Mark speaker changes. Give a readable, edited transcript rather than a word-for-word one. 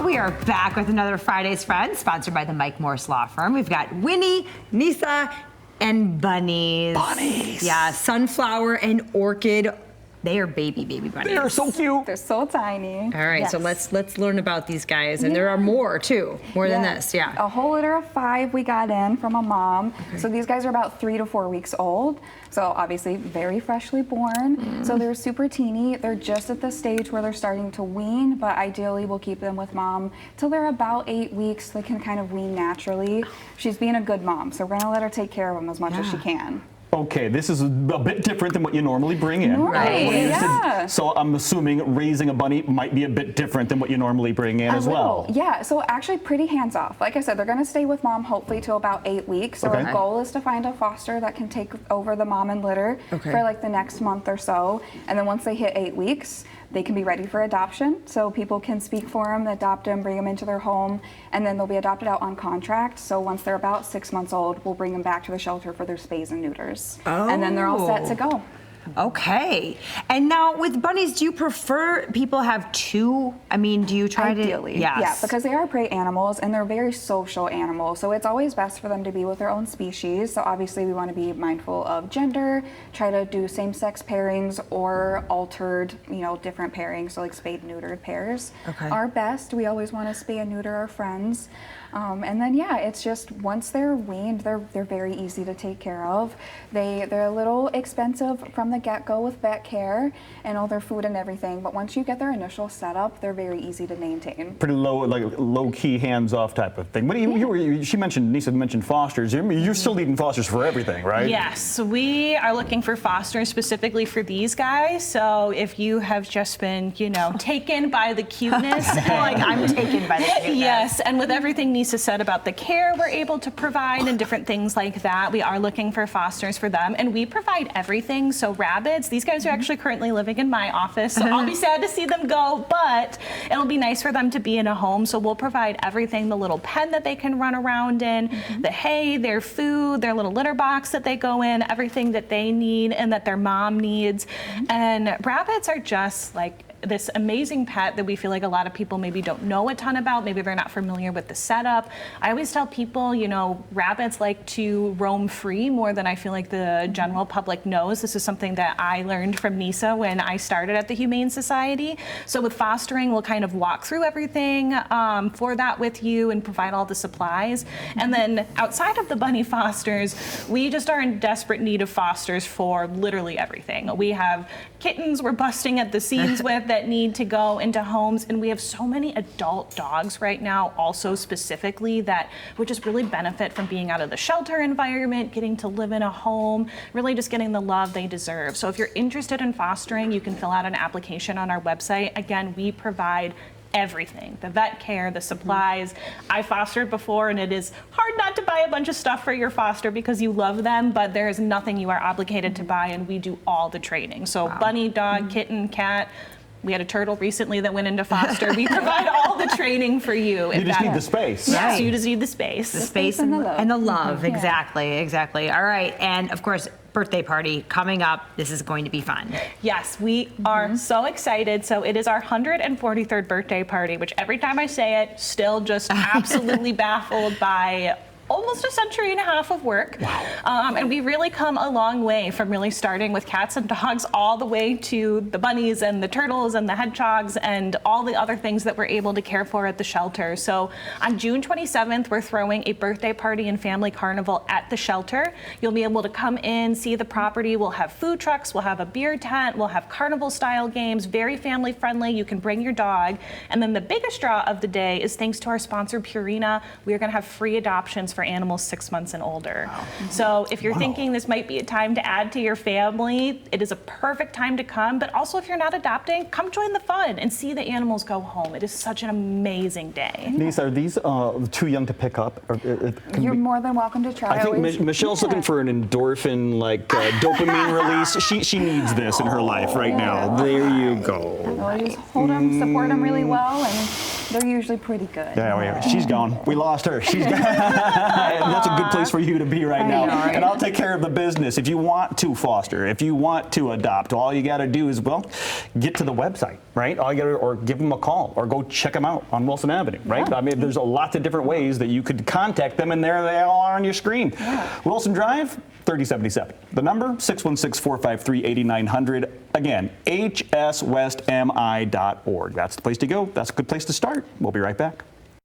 Speaker 1: We are back with another Friday's Friends, sponsored by the Mike Morse Law Firm. We've got Winnie, Nisa, and bunnies.
Speaker 2: Bunnies.
Speaker 1: Yeah, Sunflower and Orchid. They are baby bunnies.
Speaker 2: They are so cute.
Speaker 3: They're so tiny.
Speaker 1: All right, so let's learn about these guys, and there are more too, more than this. Yeah.
Speaker 3: A whole litter of 5 we got in from a mom. Okay. So these guys are about 3 to 4 weeks old. So obviously very freshly born. So they're super teeny. They're just at the stage where they're starting to wean, but ideally we'll keep them with mom till they're about 8 weeks. They can kind of wean naturally. She's being a good mom, so we're gonna let her take care of them as much as she can.
Speaker 2: Okay, this is a bit different than what you normally bring in.
Speaker 1: Right.
Speaker 3: Yeah.
Speaker 2: So I'm assuming raising a bunny might be a bit different than what you normally bring in as well.
Speaker 3: Yeah, so actually pretty hands-off. Like I said, they're going to stay with mom hopefully till about 8 weeks. So our goal is to find a foster that can take over the mom and litter for like the next month or so. And then once they hit 8 weeks, they can be ready for adoption. So people can speak for them, adopt them, bring them into their home, and then they'll be adopted out on contract. So once they're about 6 months old, we'll bring them back to the shelter for their spays and neuters. And then they're all set to go.
Speaker 1: Okay. And now with bunnies, do you prefer people have 2? I mean, do you try
Speaker 3: Ideally,
Speaker 1: to? Yes.
Speaker 3: Yeah, because they are prey animals and they're very social animals. So it's always best for them to be with their own species. So obviously we want to be mindful of gender, try to do same-sex pairings or altered, different pairings. So like spayed and neutered pairs are best. We always want to spay and neuter our friends. And then it's just once they're weaned, they're very easy to take care of. They're a little expensive from the get-go with vet care and all their food and everything, but once you get their initial setup, they're very easy to maintain.
Speaker 2: Pretty low-key, hands-off type of thing. What she mentioned, Nisa mentioned fosters. You're still needing fosters for everything, right?
Speaker 4: Yes, we are looking for fosters specifically for these guys. So if you have just been, taken by the cuteness,
Speaker 1: like I'm taken by the cuteness.
Speaker 4: Yes, and with everything Nisa said about the care we're able to provide and different things like that, we are looking for fosters for them, and we provide everything. So rabbits, these guys are actually currently living in my office, so I'll be sad to see them go, but it'll be nice for them to be in a home. So we'll provide everything, the little pen that they can run around in, the hay, their food, their little litter box that they go in, everything that they need and that their mom needs. And rabbits are just like this amazing pet that we feel like a lot of people maybe don't know a ton about. Maybe they're not familiar with the setup. I always tell people, rabbits like to roam free more than I feel like the general public knows. This is something that I learned from Nisa when I started at the Humane Society. So with fostering, we'll kind of walk through everything for that with you and provide all the supplies. And then outside of the bunny fosters, we just are in desperate need of fosters for literally everything. We have kittens we're busting at the seams with that need to go into homes, and we have so many adult dogs right now also specifically that would just really benefit from being out of the shelter environment, getting to live in a home, really just getting the love they deserve. So if you're interested in fostering, you can fill out an application on our website. Again, we provide everything, the vet care, the supplies. I fostered before, and it is hard not to buy a bunch of stuff for your foster because you love them, but there is nothing you are obligated to buy, and we do all the training. So bunny, dog, kitten, cat. We had a turtle recently that went into foster. We provide all the training for you.
Speaker 2: You just need the space.
Speaker 4: Yes, right. You just need the space.
Speaker 1: The space and the love. And the love, exactly. All right, and of course, birthday party coming up. This is going to be fun.
Speaker 4: Yes, we are so excited. So it is our 143rd birthday party, which every time I say it, still just absolutely baffled by almost a century and a half of work. Wow. And we really come a long way from really starting with cats and dogs all the way to the bunnies and the turtles and the hedgehogs and all the other things that we're able to care for at the shelter. So on June 27th, we're throwing a birthday party and family carnival at the shelter. You'll be able to come in, see the property. We'll have food trucks, we'll have a beer tent, we'll have carnival style games, very family friendly. You can bring your dog. And then the biggest draw of the day is thanks to our sponsor Purina, we're gonna have free adoptions for animals 6 months and older. Wow. So if you're thinking this might be a time to add to your family, it is a perfect time to come. But also if you're not adopting, come join the fun and see the animals go home. It is such an amazing day.
Speaker 2: Nisa, are these too young to pick up?
Speaker 3: You're more than welcome to try.
Speaker 2: I think Michelle's looking for an endorphin, dopamine release. She needs this in her life right now. There you go.
Speaker 3: Well, just hold them, support them really well, and they're usually pretty good.
Speaker 2: Yeah, she's gone. We lost her. She's gone. And that's a good place for you to be right now.
Speaker 1: know, right?
Speaker 2: And I'll take care of the business. If you want to foster, if you want to adopt, all you got to do is, well, get to the website, right? All you got to, or give them a call, or go check them out on Wilson Avenue, right? I mean, there's a lot of different ways that you could contact them, and there they all are on your screen. Wilson Drive, 3077. The number, 616-453-8900. Again, hswestmi.org. That's the place to go. That's a good place to start. We'll be right back.